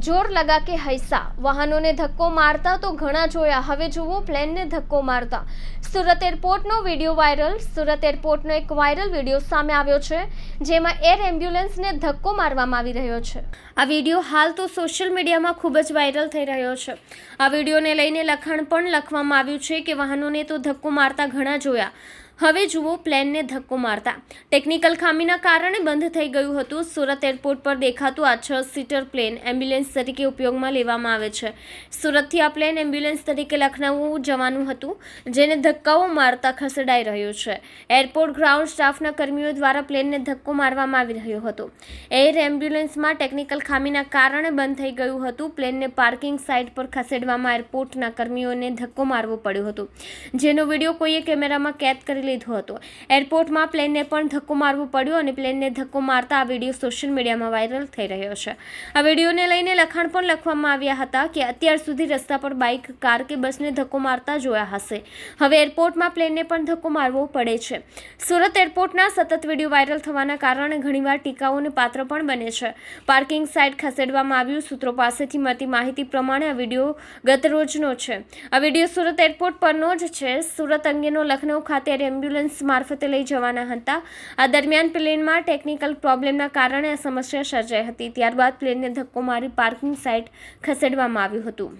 જોર લગા કે હૈસા વાહનોને ધક્કો મારતા તો ઘણા જોયા, હવે જુઓ પ્લેનને ધક્કો મારતા। સુરત એરપોર્ટનો વિડીયો વાયરલ। સુરત એરપોર્ટનો એક વાયરલ વિડીયો સામે આવ્યો છે, જેમાં એર એમ્બ્યુલન્સને ધક્કો મારવામાં આવી રહ્યો છે। આ વિડીયો હાલ તો સોશિયલ મીડિયામાં ખૂબ જ વાયરલ થઈ રહ્યો છે। આ વિડીયોને લઈને લખાણ પણ લખવામાં આવ્યું છે કે વાહનોને તો ધક્કો મારતા ઘણા જોયા, હવે જુઓ પ્લેનને ધક્કો મારતા। ટેકનિકલ ખામીના કારણે બંધ થઈ ગયું હતું। સુરત એરપોર્ટ પર દેખાતું આ 6 સીટર પ્લેન એમ્બ્યુલન્સ તરીકે ઉપયોગમાં લેવામાં આવે છે। સુરતથી આ પ્લેન એમ્બ્યુલન્સ તરીકે લખનઉ જવાનું હતું, જેને ધક્કાઓ મારતા ખસેડાઈ રહ્યું છે। એરપોર્ટ ગ્રાઉન્ડ સ્ટાફના કર્મીઓ દ્વારા પ્લેનને ધક્કો મારવામાં આવી રહ્યો હતો। એર એમ્બ્યુલન્સમાં ટેકનિકલ ખામીના કારણે બંધ થઈ ગયું હતું। પ્લેનને પાર્કિંગ સાઇટ પર ખસેડવામાં એરપોર્ટના કર્મીઓને ધક્કો મારવો પડ્યો હતો, જેનો વિડીયો કોઈએ કેમેરામાં કેદ કરી લીધો હતો। એરપોર્ટમાં પ્લેનને પણ ધક્કો મારવો પડ્યો અને પ્લેનને ધક્કો મારતા આ વિડીયો સોશિયલ મીડિયામાં વાયરલ થઈ રહ્યો છે। આ વિડીયોને લઈને લખાણ પણ લખવામાં આવ્યા હતા કે અત્યાર સુધી રસ્તા પર બાઇક, કાર કે બસને ધક્કો મારતા જોયા હશે, હવે એરપોર્ટમાં પ્લેનને પણ ધક્કો મારવો પડે છે। સુરત એરપોર્ટના સતત વિડીયો વાયરલ થવાના કારણે ઘણીવાર ટીકાઓને પાત્ર પણ બને છે। પાર્કિંગ સાઇટ ખસેડવામાં આવ્યું। સૂત્રો પાસેથી મળતી માહિતી પ્રમાણે આ વિડીયો ગત રોજનો છે। આ વિડીયો સુરત એરપોર્ટ પરનો જ છે। સુરત અંગેનો લખનઉ ખાતે એમ્બ્યુલન્સ મારફતે લઈ જવાના હતા। આ દરમિયાન પ્લેનમાં ટેકનિકલ પ્રોબ્લેમના કારણે આ સમસ્યા સર્જાઈ હતી। ત્યારબાદ પ્લેનને ધક્કો મારી પાર્કિંગ સાઇટ ખસેડવામાં આવ્યું હતું।